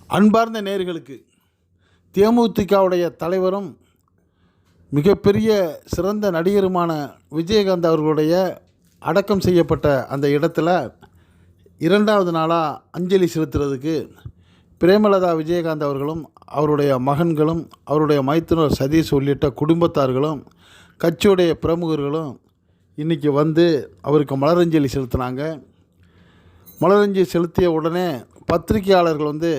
அன்பார்ந்த நேயர்களுக்கு தேமுதிகவுடைய தலைவரும் மிகப்பெரிய சிறந்த நடிகருமான விஜயகாந்த் அவர்களுடைய அடக்கம் செய்யப்பட்ட அந்த இடத்துல இரண்டாவது நாளாக அஞ்சலி செலுத்துறதுக்கு பிரேமலதா விஜயகாந்த் அவர்களும் அவருடைய மகன்களும் அவருடைய மைத்துனர் சதீஷ் உள்ளிட்ட குடும்பத்தார்களும் கட்சியுடைய பிரமுகர்களும் இன்றைக்கி வந்து அவருக்கு மலரஞ்சலி செலுத்தினாங்க. மலரஞ்சலி செலுத்திய உடனே பத்திரிகையாளர்கள் வந்து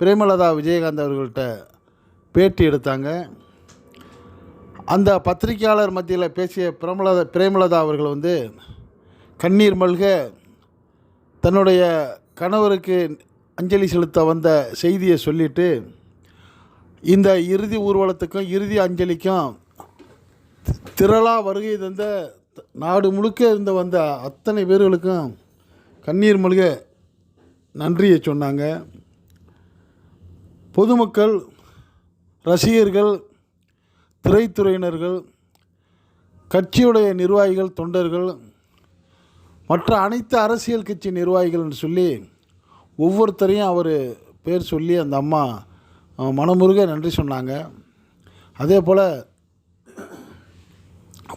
பிரேமலதா விஜயகாந்த் அவர்கள்ட்ட பேட்டி எடுத்தாங்க. அந்த பத்திரிகையாளர் மத்தியில் பேசிய பிரேமலதா அவர்கள் வந்து கண்ணீர் மல்க தன்னுடைய கணவருக்கு அஞ்சலி செலுத்த வந்த செய்தியை சொல்லிவிட்டு இந்த இறுதி ஊர்வலத்துக்கும் இறுதி அஞ்சலிக்கும் திரளாக வருகை தந்த நாடு முழுக்க இருந்து வந்த அத்தனை பேர்களுக்கும் கண்ணீர் மல்க நன்றியை சொன்னாங்க. பொதுமக்கள், ரசிகர்கள், திரைத்துறையினர்கள், கட்சியுடைய நிர்வாகிகள், தொண்டர்கள், மற்ற அனைத்து அரசியல் கட்சி நிர்வாகிகள்னு சொல்லி ஒவ்வொருத்தரையும் அவர் பேர் சொல்லி அந்த அம்மா மனமுருக நன்றி சொன்னாங்க. அதே போல்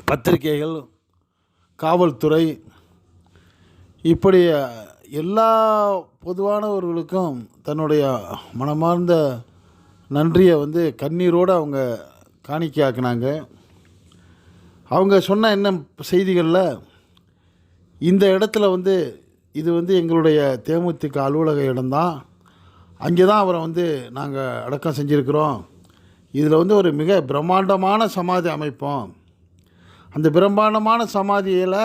பத்திரிகைகள், காவல்துறை, இப்படி எல்லா பொதுவானவர்களுக்கும் தன்னுடைய மனமார்ந்த நன்றியை வந்து கண்ணீரோடு அவங்க காணிக்கையாக்குனாங்க. அவங்க சொன்ன என்ன செய்திகளில் இந்த இடத்துல வந்து இது வந்து எங்களுடைய தேமுதிக அலுவலக இடம்தான், அங்கே தான் அவரை வந்து நாங்கள் அடக்கம் செஞ்சுருக்கிறோம். இதில் வந்து ஒரு மிக பிரம்மாண்டமான சமாதி அமைப்போம். அந்த பிரம்மாண்டமான சமாதியில்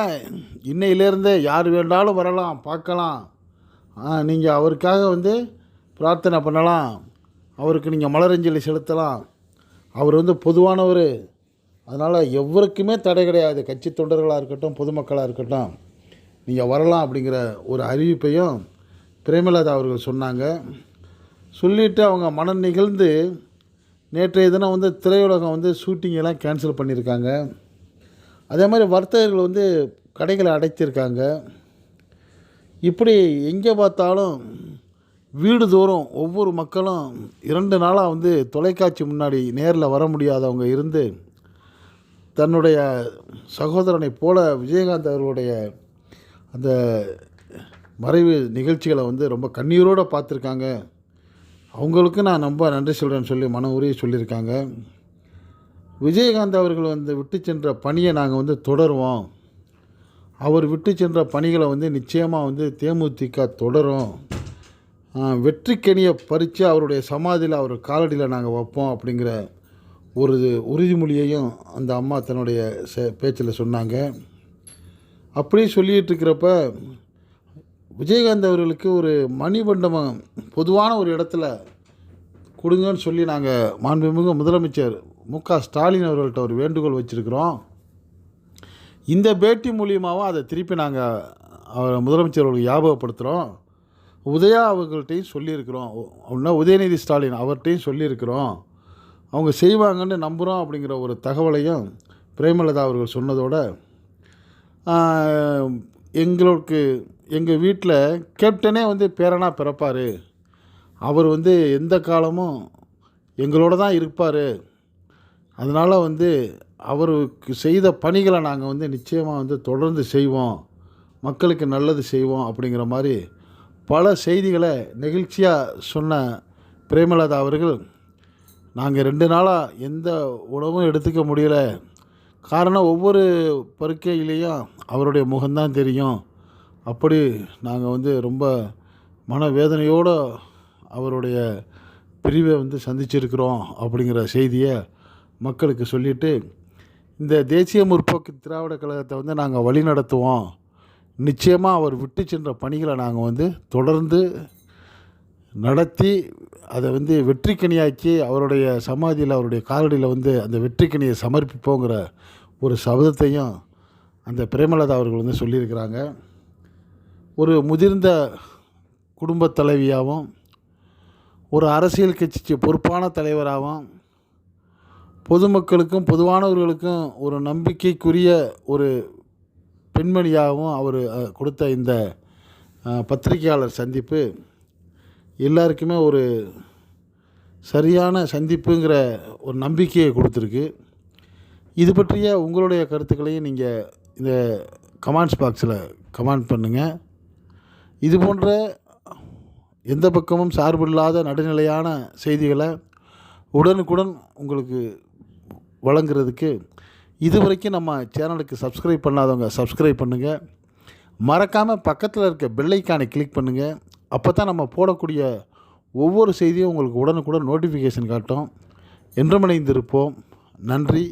இன்னையிலேருந்தே யார் வேண்டாலும் வரலாம், பார்க்கலாம். நீங்கள் அவருக்காக வந்து பிரார்த்தனை பண்ணலாம், அவருக்கு நீங்கள் மலரஞ்சலி செலுத்தலாம். அவர் வந்து பொதுவானவர், அதனால் எவருக்குமே தடை கிடையாது. கட்சி தொண்டர்களாக இருக்கட்டும், பொதுமக்களாக இருக்கட்டும், நீங்கள் வரலாம் அப்படிங்கிற ஒரு அறிவிப்பையும் பிரேமலதா அவர்கள் சொன்னாங்க. சொல்லிவிட்டு அவங்க மனம் நிகழ்ந்து நேற்றைய தினம் வந்து திரையுலகம் வந்து ஷூட்டிங்கெல்லாம் கேன்சல் பண்ணியிருக்காங்க. அதே மாதிரி வர்த்தகர்கள் வந்து கடைகளை அடைத்திருக்காங்க. இப்படி எங்கே பார்த்தாலும் வீடு தோறும் ஒவ்வொரு மக்களும் 2 நாளாக வந்து தொலைக்காட்சி முன்னாடி நேரில் வர முடியாதவங்க இருந்து தன்னுடைய சகோதரனை போல விஜயகாந்த் அவர்களுடைய அந்த மறைவு நிகழ்ச்சிகளை வந்து ரொம்ப கண்ணீரோடு பார்த்துருக்காங்க. அவங்களுக்கு நான் ரொம்ப நன்றி சொல்கிறேன்னு சொல்லி மன உருகி சொல்லியிருக்காங்க. விஜயகாந்த் அவர்கள் வந்து விட்டு சென்ற பணியை நாங்கள் வந்து தொடருவோம். அவர் விட்டு சென்ற பணிகளை வந்து நிச்சயமாக வந்து தேமுதிக தொடரும். வெற்றிக்கனியை பறித்து அவருடைய சமாதியில் அவர் காலடியில் நாங்கள் வைப்போம் அப்படிங்கிற ஒரு உறுதிமொழியையும் அந்த அம்மா தன்னுடைய பேச்சில் சொன்னாங்க. அப்படி சொல்லிகிட்டு இருக்கிறப்ப விஜயகாந்த் அவர்களுக்கு ஒரு மணிமண்டபம் பொதுவான ஒரு இடத்துல கொடுங்கன்னு சொல்லி நாங்கள் மாண்புமிகு முதலமைச்சர் மு.க. ஸ்டாலின் அவர்கள்ட்ட ஒரு வேண்டுகோள் வச்சுருக்கிறோம். இந்த பேட்டி மூலியமாகவும் அதை திருப்பி நாங்கள் அவர் முதலமைச்சர் அவர்களுக்கு ஞாபகப்படுத்துகிறோம். உதயா அவர்கள்ட்டையும் சொல்லியிருக்கிறோம், அப்படின்னா உதயநிதி ஸ்டாலின் அவர்கிட்டையும் சொல்லியிருக்கிறோம். அவங்க செய்வாங்கன்னு நம்புகிறோம் அப்படிங்கிற ஒரு தகவலையும் பிரேமலதா அவர்கள் சொன்னதோடு எங்கள் வீட்டில் கேப்டனே வந்து பேரனாக பிறப்பார், அவர் வந்து எந்த காலமும் எங்களோட தான் இருப்பார், அதனால் வந்து அவருக்கு செய்த பணிகளை நாங்கள் வந்து நிச்சயமாக வந்து தொடர்ந்து செய்வோம், மக்களுக்கு நல்லது செய்வோம் அப்படிங்கிற மாதிரி பல செய்திகளை நெகிழ்ச்சியாக சொன்ன பிரேமலதா அவர்கள், நாங்கள் 2 நாளாக எந்த உணவும் எடுத்துக்க முடியல, காரணம் ஒவ்வொரு பருக்கையிலையும் அவருடைய முகம்தான் தெரியும், அப்படி நாங்கள் வந்து ரொம்ப மனவேதனையோடு அவருடைய பிரிவை வந்து சந்திச்சிருக்கிறோம் அப்படிங்கிற செய்தியை மக்களுக்கு சொல்லிவிட்டு, இந்த தேசிய முற்போக்கு திராவிட கழகத்தை வந்து நாங்கள் வழி நடத்துவோம், நிச்சயமாக அவர் விட்டு சென்ற பணிகளை நாங்கள் வந்து தொடர்ந்து நடத்தி அதை வந்து வெற்றிக்கனியாக்கி அவருடைய சமாதியில் அவருடைய காலடியில் வந்து அந்த வெற்றிக்கனியை சமர்ப்பிப்போங்கிற ஒரு சபதத்தையும் அந்த பிரேமலதா அவர்கள் வந்து சொல்லியிருக்கிறாங்க. ஒரு முதிர்ந்த குடும்பத் தலைவியாகவும் ஒரு அரசியல் கட்சிக்கு பொறுப்பான தலைவராகவும் பொதுமக்களுக்கும் பொதுவானவர்களுக்கும் ஒரு நம்பிக்கைக்குரிய ஒரு பெண்மணியாகவும் அவர் கொடுத்த இந்த பத்திரிகையாளர் சந்திப்பு எல்லாருக்குமே ஒரு சரியான சந்திப்புங்கிற ஒரு நம்பிக்கையை கொடுத்துருக்கு. இது பற்றிய உங்களுடைய கருத்துக்களையும் நீங்கள் இந்த கமெண்ட்ஸ் பாக்ஸில் கமெண்ட் பண்ணுங்கள். இது போன்ற எந்த பக்கமும் சார்பில்லாத நடுநிலையான செய்திகளை உடனுக்குடன் உங்களுக்கு வழங்குறதுக்கு இதுவரைக்கும் நம்ம சேனலுக்கு சப்ஸ்கிரைப் பண்ணாதவங்க சப்ஸ்கிரைப் பண்ணுங்கள். மறக்காமல் பக்கத்தில் இருக்க பெல் ஐக்கானை கிளிக் பண்ணுங்கள். அப்போ தான் நம்ம போடக்கூடிய ஒவ்வொரு செய்தியும் உங்களுக்கு உடனுக்குடன் நோட்டிஃபிகேஷன் காட்டும். என்றும் இணைந்திருப்போம். நன்றி.